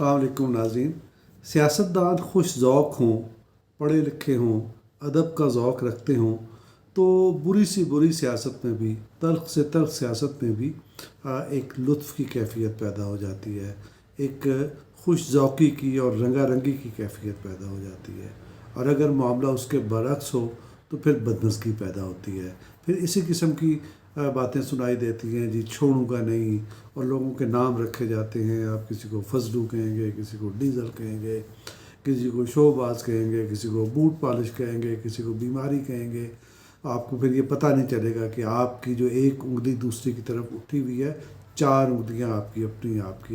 अस्सलाम वालेकुम नाज़रीन। सियासतदान खुश ज़ौक़ हों, पढ़े लिखे हों, अदब का ज़ौक़ रखते हों तो बुरी सी बुरी सियासत में भी, तल्ख़ से तल्ख़ सियासत में भी एक लुत्फ़ की कैफ़ियत पैदा हो जाती है, एक खुश ज़ौक़ी की और रंगारंगी की कैफ़ियत पैदा हो जाती है। और अगर मामला उसके बरअक्स हो तो फिर बदमज़गी पैदा होती है। फिर इसी किस्म की बातें सुनाई देती हैं, जी छोड़ूंगा नहीं, और लोगों के नाम रखे जाते हैं। आप किसी को फजलू कहेंगे, किसी को डीज़ल कहेंगे, किसी को शोबाज कहेंगे, किसी को बूट पॉलिश कहेंगे, किसी को बीमारी कहेंगे। आपको फिर ये पता नहीं चलेगा कि आपकी जो एक उंगली दूसरी की तरफ उठी हुई है, चार उंगलियां आपकी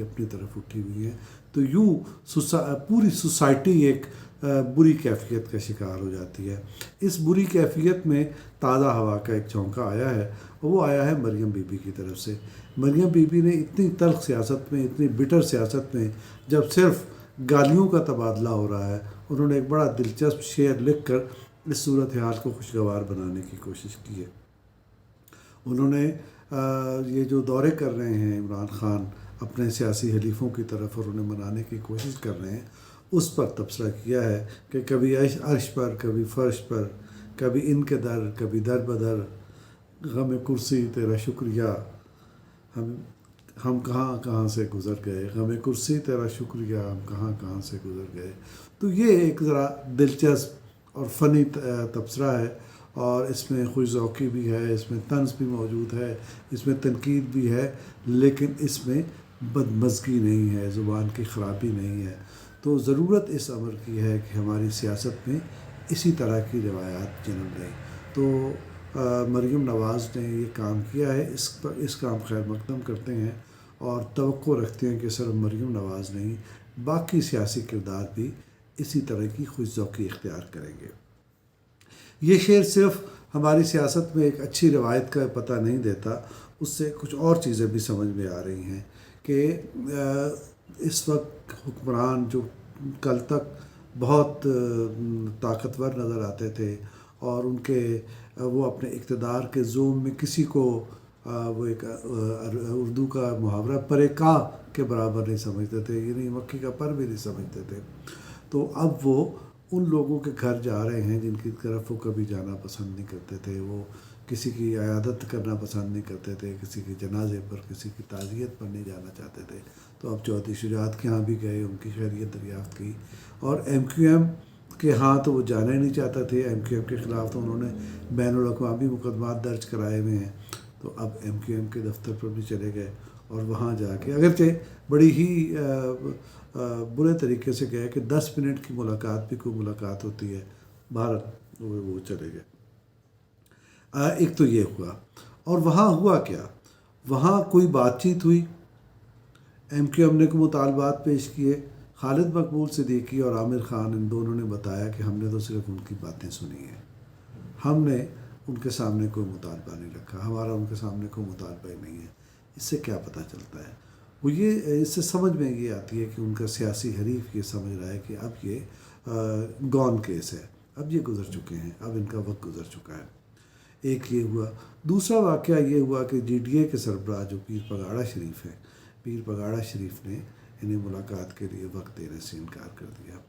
अपनी तरफ उठी हुई हैं। तो यूँ पूरी सोसाइटी एक बुरी कैफियत का शिकार हो जाती है। इस बुरी कैफियत में ताज़ा हवा का एक झोंका आया है, और वो आया है मरियम बीबी की तरफ से। मरियम बीबी ने इतनी तल्ख़ सियासत में, इतनी बिटर सियासत में, जब सिर्फ़ गालियों का तबादला हो रहा है, उन्होंने एक बड़ा दिलचस्प शेर लिख कर इस सूरत हाल को खुशगवार बनाने की कोशिश की है। उन्होंने ये जो दौरे कर रहे हैं इमरान ख़ान अपने सियासी हलीफ़ों की तरफ और उन्हें मनाने की कोशिश कर रहे हैं, उस पर तबसरा किया है कि कभी अर्श पर, कभी फ़र्श पर, कभी इनके दर, कभी दर बदर, गम कुर्सी तेरा शुक्रिया, हम कहाँ कहाँ से गुज़र गए, गम कुर्सी तेरा शुक्रिया, हम कहाँ कहाँ से गुज़र गए। तो ये एक ज़रा दिलचस्प और फ़नी तबसरा है, और इसमें खुश ज़ौक़ी भी है, इसमें तंज़ भी मौजूद है, इसमें तनकीद भी है, लेकिन इसमें बदमज़गी नहीं है, ज़ुबान की ख़राबी नहीं है। तो ज़रूरत इस अमर की है कि हमारी सियासत में इसी तरह की रवायात जन्म लें। तो मरियम नवाज़ ने ये काम किया है, इस काम खैर मकदम करते हैं और तवक्को रखते हैं कि सिर्फ मरियम नवाज़ नहीं, बाकी सियासी किरदार भी इसी तरह की खुश ज़ौक़ी इख्तियार करेंगे। ये शेर सिर्फ हमारी सियासत में एक अच्छी रवायत का पता नहीं देता, उससे कुछ और चीज़ें भी समझ में आ रही हैं कि इस वक्त हुक्मरान जो कल तक बहुत ताकतवर नज़र आते थे और वो अपने इक़्तिदार के ज़ोम में किसी को वो एक उर्दू का मुहावरा परे का के बराबर नहीं समझते थे, यानी मक्खी का पर भी नहीं समझते थे। तो अब वो उन लोगों के घर जा रहे हैं जिनकी तरफ वो कभी जाना पसंद नहीं करते थे। वो किसी की अयादत करना पसंद नहीं करते थे, किसी के जनाजे पर, किसी की ताज़ियत पर नहीं जाना चाहते थे। तो अब चौधरी शुजात के यहाँ भी गए, उनकी खैरियत दरियाफ़्त की। और MQM के यहाँ तो वो जाना ही नहीं चाहता थे। MQM के ख़िलाफ़ तो उन्होंने बैनुल अक़वामी मुकदमात दर्ज कराए हुए हैं। तो अब MQM के दफ्तर पर भी चले गए और वहाँ जाके, अगरचे बड़ी ही बुरे तरीके से गए कि 10 मिनट की मुलाकात भी कोई मुलाकात होती है, भारत वो चले गए। एक तो ये हुआ। और वहाँ हुआ क्या, वहाँ कोई बातचीत हुई, MQM ने को मुतालबात पेश किए। खालिद मकबूल सिद्दीकी और आमिर ख़ान, इन दोनों ने बताया कि हमने तो सिर्फ उनकी बातें सुनी हैं, हमने उनके सामने कोई मुतालबा नहीं रखा, हमारा उनके सामने कोई मुतालबा ही नहीं है। इससे क्या पता चलता है, वो ये इससे समझ में ये आती है कि उनका सियासी हरीफ ये समझ रहा है कि अब ये गॉन केस है, अब ये गुज़र चुके हैं, अब इनका वक्त गुज़र चुका है। एक ये हुआ। दूसरा वाक़या ये हुआ कि GDA के सरबराह जो पीर पगाड़ा शरीफ हैं, पीर पगाड़ा शरीफ ने इन्हें मुलाकात के लिए वक्त देने से इनकार कर दिया।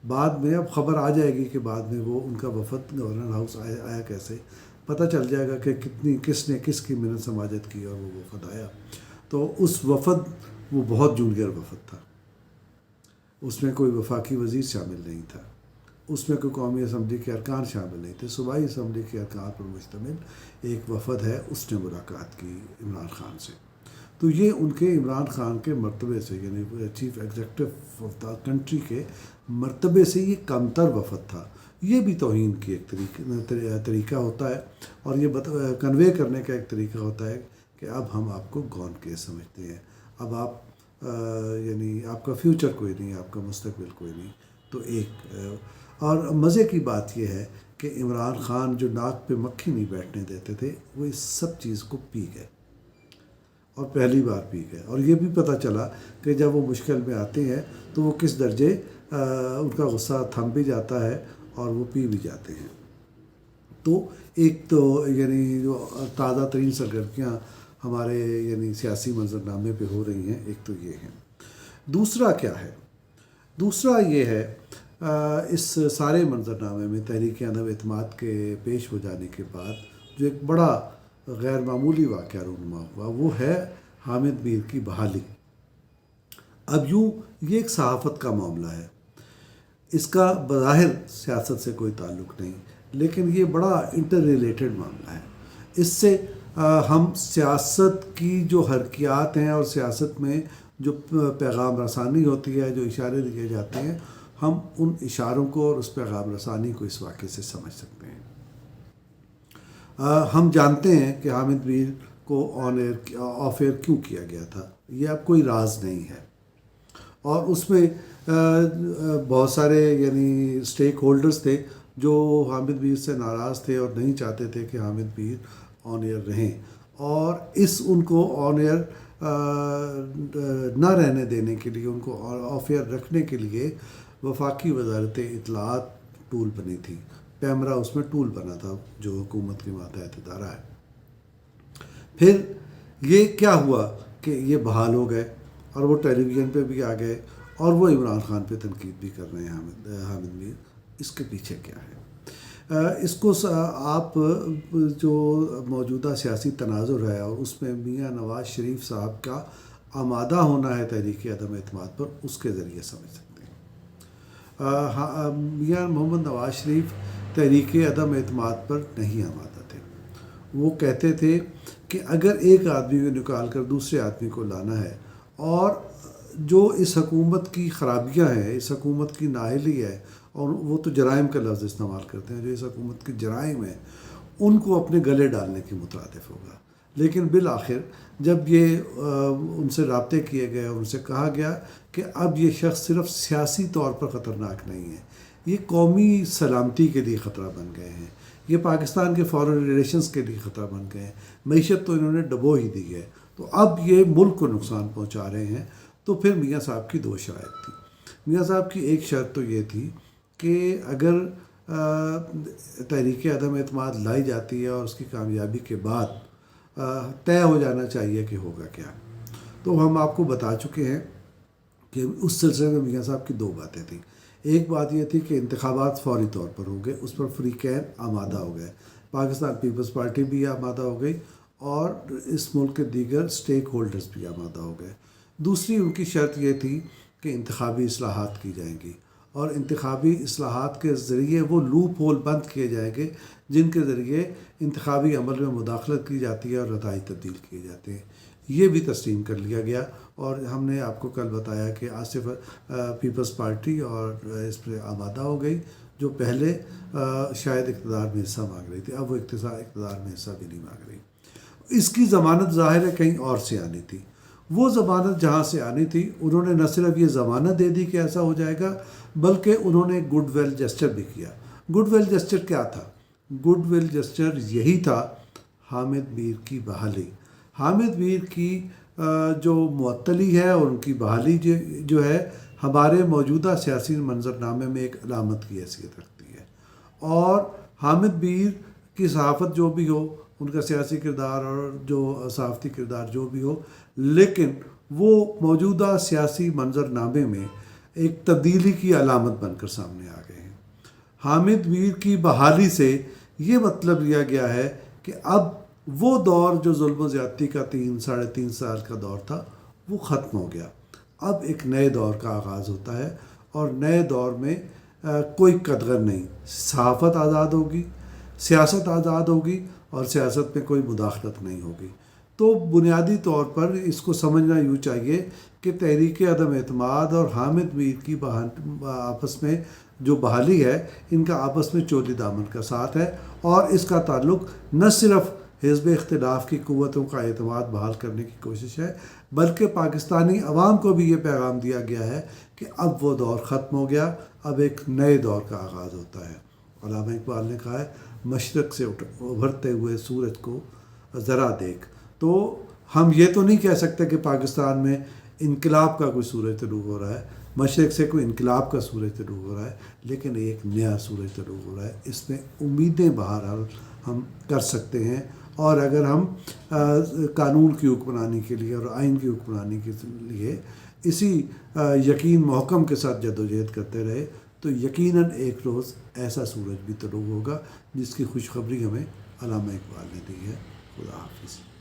बाद में अब ख़बर आ जाएगी कि बाद में वो उनका वफ़द गवर्नर हाउस आया कैसे, पता चल जाएगा कि किसने किसकी मिन्नत समाजत की और वो वफ़द आया। तो उस वफ़द, वो बहुत जूनियर वफ़द था, उसमें कोई वफाकी वज़ीर शामिल नहीं था, उसमें कोई कौमी असम्बली के अरकान शामिल नहीं थे, सूबाई असम्बली के अरकान पर मुश्तमिल एक वफ़द है, उसने मुलाकात की इमरान ख़ान से। तो ये उनके इमरान ख़ान के मर्तबे से, यानी chief executive of the country के मर्तबे से ये कमतर वफ़द था। ये भी तौहीन की एक तरीका होता है, और ये कन्वे करने का एक तरीका होता है कि अब हम आपको गॉन केस समझते हैं, अब आप यानी आपका फ्यूचर कोई नहीं, आपका मुस्तकबिल कोई नहीं। तो एक और मज़े की बात यह है कि इमरान ख़ान जो नाक पे मक्खी नहीं बैठने देते थे, वो इस सब चीज़ को पी गए, और पहली बार पी गए। और ये भी पता चला कि जब वो मुश्किल में आते हैं तो वो किस दर्जे उनका गुस्सा थम भी जाता है और वो पी भी जाते हैं। तो एक तो यानी जो ताज़ा तरीन सरगर्मियाँ हमारे यानी सियासी मंजरनामे पे हो रही हैं, एक तो ये है। दूसरा क्या है دوسرا یہ ہے اس سارے منظرنامے میں تحریک عدم اعتماد کے پیش ہو جانے کے بعد جو ایک بڑا غیر معمولی واقعہ رونما ہوا وہ ہے حامد میر کی بحالی۔ اب یوں یہ ایک صحافت کا معاملہ ہے، اس کا بظاہر سیاست سے کوئی تعلق نہیں، لیکن یہ بڑا انٹر ریلیٹڈ معاملہ ہے۔ اس سے ہم سیاست کی جو حرکیات ہیں اور سیاست میں جو پیغام رسانی ہوتی ہے، جو اشارے دیے جاتے ہیں، ہم ان اشاروں کو اور اس پیغام رسانی کو اس واقعے سے سمجھ سکتے ہیں۔ ہم جانتے ہیں کہ حامد میر کو آف ایئر کیوں کیا گیا تھا، یہ اب کوئی راز نہیں ہے، اور اس میں بہت سارے یعنی اسٹیک ہولڈرز تھے جو حامد میر سے ناراض تھے اور نہیں چاہتے تھے کہ حامد میر آن ایئر رہیں، اور ان کو آن ایئر نہ رہنے دینے کے لیے، ان کو آف ایئر رکھنے کے لیے وفاقی وزارت اطلاعات ٹول بنی تھی، پیمرا اس میں ٹول بنا تھا جو حکومت کے ماتحت ادارہ ہے۔ پھر یہ کیا ہوا کہ یہ بحال ہو گئے اور وہ ٹیلی ویژن پہ بھی آ گئے اور وہ عمران خان پہ تنقید بھی کر رہے ہیں حامد میر۔ اس کے پیچھے کیا ہے؟ اس کو آپ جو موجودہ سیاسی تناظر ہے اور اس میں میاں نواز شریف صاحب کا آمادہ ہونا ہے تحریک عدم اعتماد پر، اس کے ذریعے سمجھ سکتے ہیں۔ میاں محمد نواز شریف تحریک عدم اعتماد پر نہیں آمادہ تھے۔ وہ کہتے تھے کہ اگر ایک آدمی کو نکال کر دوسرے آدمی کو لانا ہے، اور جو اس حکومت کی خرابیاں ہیں، اس حکومت کی نااہلی ہے، اور وہ تو جرائم کا لفظ استعمال کرتے ہیں، جو اس حکومت کی جرائم ہیں ان کو اپنے گلے ڈالنے کے مترادف ہوگا۔ لیکن بالآخر جب یہ ان سے رابطے کیے گئے اور ان سے کہا گیا کہ اب یہ شخص صرف سیاسی طور پر خطرناک نہیں ہے، یہ قومی سلامتی کے لیے خطرہ بن گئے ہیں، یہ پاکستان کے فارن ریلیشنز کے لیے خطرہ بن گئے ہیں، معیشت تو انہوں نے ڈبو ہی دی ہے، تو اب یہ ملک کو نقصان پہنچا رہے ہیں۔ تو پھر میاں صاحب کی دو شرائط تھی۔ میاں صاحب کی ایک شرط تو یہ تھی کہ اگر تحریک عدم اعتماد لائی جاتی ہے اور اس کی کامیابی کے بعد طے ہو جانا چاہیے کہ ہوگا کیا۔ تو ہم آپ کو بتا چکے ہیں کہ اس سلسلے میں میاں صاحب کی دو باتیں تھیں۔ ایک بات یہ تھی کہ انتخابات فوری طور پر ہوں گے، اس پر فریقین آمادہ ہو گئے، پاکستان پیپلز پارٹی بھی آمادہ ہو گئی اور اس ملک کے دیگر اسٹیک ہولڈرز بھی آمادہ ہو گئے۔ دوسری ان کی شرط یہ تھی کہ انتخابی اصلاحات کی جائیں گی، اور انتخابی اصلاحات کے ذریعے وہ لوپ ہول بند کیے جائیں گے جن کے ذریعے انتخابی عمل میں مداخلت کی جاتی ہے اور نتائج تبدیل کیے جاتے ہیں۔ یہ بھی تسلیم کر لیا گیا، اور ہم نے آپ کو کل بتایا کہ آصف پیپلز پارٹی اور اس پہ آمادہ ہو گئی، جو پہلے شاید اقتدار میں حصہ مانگ رہی تھی، اب وہ اقتدار میں حصہ بھی نہیں مانگ رہی۔ اس کی ضمانت ظاہر ہے کہیں اور سے آنی تھی۔ وہ ضمانت جہاں سے آنی تھی، انہوں نے نہ صرف یہ ضمانت دے دی کہ ایسا ہو جائے گا، بلکہ انہوں نے گڈ ویل جسچر بھی کیا۔ گڈ ویل جسچر کیا تھا؟ گڈ ویل جسچر یہی تھا حامد میر کی بحالی۔ حامد میر کی جو معطلی ہے اور ان کی بحالی جو ہے ہمارے موجودہ سیاسی منظرنامے میں ایک علامت کی حیثیت رکھتی ہے، اور حامد میر کی صحافت جو بھی ہو، ان کا سیاسی کردار اور جو صحافتی کردار جو بھی ہو، لیکن وہ موجودہ سیاسی منظرنامے میں ایک تبدیلی کی علامت بن کر سامنے آ گئے ہیں۔ حامد میر کی بحالی سے یہ مطلب لیا گیا ہے کہ اب وہ دور جو ظلم و زیادتی کا 3-3.5 سال کا دور تھا وہ ختم ہو گیا۔ اب ایک نئے دور کا آغاز ہوتا ہے، اور نئے دور میں کوئی قدغن نہیں، صحافت آزاد ہوگی، سیاست آزاد ہوگی، اور سیاست میں کوئی مداخلت نہیں ہوگی۔ تو بنیادی طور پر اس کو سمجھنا یوں چاہیے کہ تحریک عدم اعتماد اور حامد میر کی آپس میں جو بحالی ہے، ان کا آپس میں چولی دامن کا ساتھ ہے، اور اس کا تعلق نہ صرف حزب اختلاف کی قوتوں کا اعتماد بحال کرنے کی کوشش ہے، بلکہ پاکستانی عوام کو بھی یہ پیغام دیا گیا ہے کہ اب وہ دور ختم ہو گیا، اب ایک نئے دور کا آغاز ہوتا ہے۔ علامہ اقبال نے کہا ہے، مشرق سے ابھرتے ہوئے سورج کو ذرا دیکھ۔ تو ہم یہ تو نہیں کہہ سکتے کہ پاکستان میں انقلاب کا کوئی سورج طلوع ہو رہا ہے، مشرق سے کوئی انقلاب کا سورج طلوع ہو رہا ہے، لیکن ایک نیا سورج طلوع ہو رہا ہے۔ اس میں امیدیں بہرحال ہم کر سکتے ہیں، اور اگر ہم قانون کی حکمرانی کے لیے اور آئین کی حکمرانی کے لیے اسی یقین محکم کے ساتھ جدوجہد کرتے رہے تو یقیناً ایک روز ایسا سورج بھی طلوع ہوگا جس کی خوشخبری ہمیں علامہ اقبال نے دی ہے۔ خدا حافظ۔